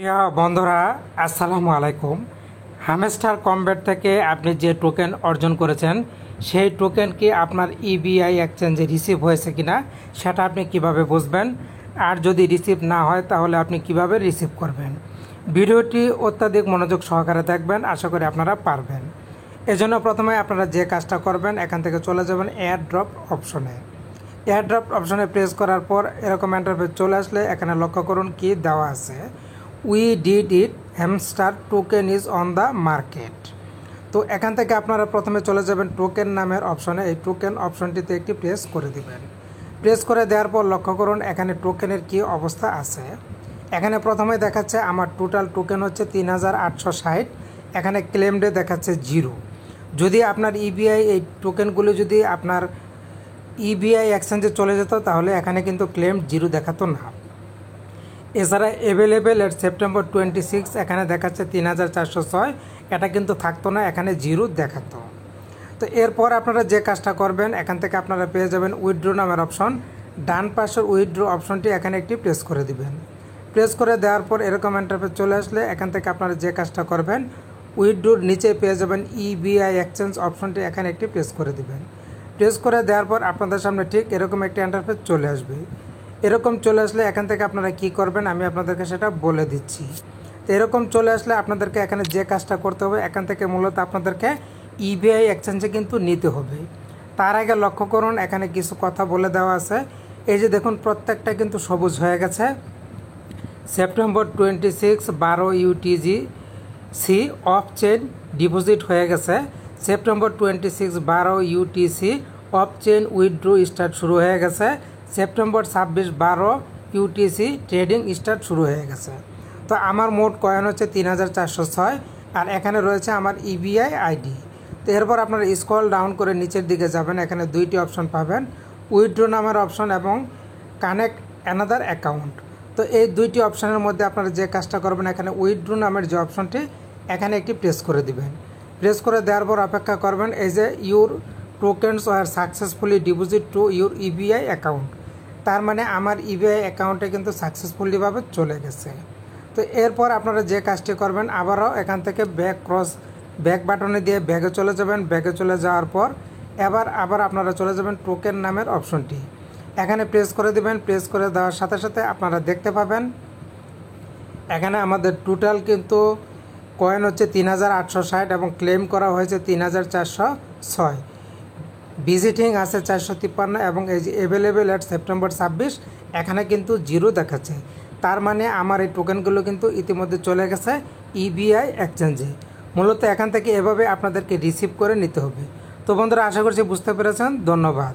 প্রিয় বন্ধুরা, আসসালামু আলাইকুম। হামস্টার কমব্যাট থেকে আপনি যে টোকেন অর্জন করেছেন সেই টোকেন কি আপনার ইবিআই এক্সচেঞ্জে রিসিভ হয়েছে কিনা সেটা আপনি কিভাবে বুঝবেন, আর যদি রিসিভ না হয় তাহলে আপনি কিভাবে রিসিভ করবেন। ভিডিওটি অত্যাধিক মনোযোগ সহকারে দেখবেন, আশা করি আপনারা পারবেন। এজন্য প্রথমে আপনারা যে কাজটা করবেন, এখান থেকে চলে যাবেন এয়ার ড্রপ অপশনে। এয়ার ড্রপ অপশনে প্রেস করার পর এরকম ইন্টারফেস চলে আসলে এখানে লক্ষ্য করুন কি দেওয়া আছে, we did it, hamster token is on the market. তো এখান থেকে আপনারা প্রথমে চলে যাবেন টোকেন নামের অপশনে। এই টোকেন অপশনটিতে একটি প্রেস করে দিবেন। প্রেস করে দেওয়ার পর লক্ষ্য করুন এখানে টোকেনের কি অবস্থা আছে। এখানে প্রথমে দেখাচ্ছে আমার টোটাল টোকেন হচ্ছে 3860। এখানে ক্লেমডে দেখাচ্ছে 0। যদি আপনার ইবিআই এই টোকেনগুলো যদি আপনার ইবিআই এক্সচেঞ্জে চলে যেত তাহলে এখানে কিন্তু ক্লেম 0 দেখাতো না। এছাড়া অ্যাভেলেবেল এর সেপ্টেম্বর 26 এখানে দেখাচ্ছে 3406, এটা কিন্তু থাকতো না, এখানে 0 দেখাতো। তো এরপর আপনারা যে কাজটা করবেন, এখান থেকে আপনারা পেয়ে যাবেন উইথড্র নামের অপশন। ডান পাশের উইথড্র অপশনটি এখানে একটি প্রেস করে দিবেন। প্রেস করে দেওয়ার পর এরকম ইন্টারফেস চলে আসলে এখান থেকে আপনারা যে কাজটা করবেন, উইথড্রোর নিচে পেয়ে যাবেন ইবিআই এক্সচেঞ্জ অপশনটি, এখানে একটি প্রেস করে দিবেন। প্রেস করে দেওয়ার পর আপনাদের সামনে ঠিক এরকম একটি ইন্টারফেস চলে আসবে। এরকম চলে আসলে এখান থেকে আপনারা কি করবেন আমি আপনাদেরকে সেটা বলে দিচ্ছি। তো এরকম চলে আসলে আপনাদেরকে এখানে যে কাজটা করতে হবে, এখান থেকে মূলত আপনাদেরকে ইবিআই এক্সচেঞ্জে কিন্তু নিতে হবে। তার আগে লক্ষ্য করুন এখানে কিছু কথা বলে দেওয়া আছে। এই যে দেখুন প্রত্যেকটা কিন্তু সবুজ হয়ে গেছে। সেপ্টেম্বর 26 12 ইউটিজি সি অফ চেইন ডিপোজিট হয়ে গেছে। September 26 12 UTC off chain withdraw start শুরু হয়ে গেছে। সেপ্টেম্বর 26 12 ইউটিসি ট্রেডিং স্টার্ট শুরু হয়ে গেছে। তো আমার মোট কয়েন হচ্ছে 3406, আর এখানে রয়েছে আমার ইবিআই আইডি। তো এরপর আপনারা স্ক্রল ডাউন করে নিচের দিকে যাবেন, এখানে দুইটি অপশন পাবেন, উইথড্রো নামের অপশন এবং কানেক্ট অ্যানাদার অ্যাকাউন্ট। তো এই দুইটি অপশনের মধ্যে আপনারা যে কাজটা করবেন, এখানে উইথড্রো নামের যে অপশনটি এখানে একটি প্রেস করে দিবেন। প্রেস করে দেওয়ার পর অপেক্ষা করবেন। এই যে your tokens are successfully deposit to your EBI account, তার মানে আমার ইবিআই অ্যাকাউন্টে কিন্তু সাকসেসফুলিভাবে চলে গেছে। তো এরপর আপনারা যে কাজটি করবেন, আবারও এখান থেকে ব্যাক বাটনে দিয়ে ব্যাগে চলে যাবেন। ব্যাগে চলে যাওয়ার পর আবার আপনারা চলে যাবেন টোকেন নামের অপশনটি, এখানে প্রেস করে দিবেন। প্রেস করে দেওয়ার সাথে সাথে আপনারা দেখতে পাবেন এখানে আমাদের টোটাল কিন্তু কয়েন হচ্ছে 3860 এবং ক্লেম করা হয়েছে 3406। ভিজিটিং আছে 453 এবং এই যে অ্যাভেলেবেল এট সেপ্টেম্বর 26 এখানে কিন্তু 0 দেখাচ্ছে। তার মানে আমার এই টোকেনগুলো কিন্তু ইতিমধ্যে চলে গেছে ইবিআই এক্সচেঞ্জে। মূলত এখান থেকে এভাবে আপনাদেরকে রিসিভ করে নিতে হবে। তো বন্ধুরা, আশা করছি বুঝতে পেরেছেন। ধন্যবাদ।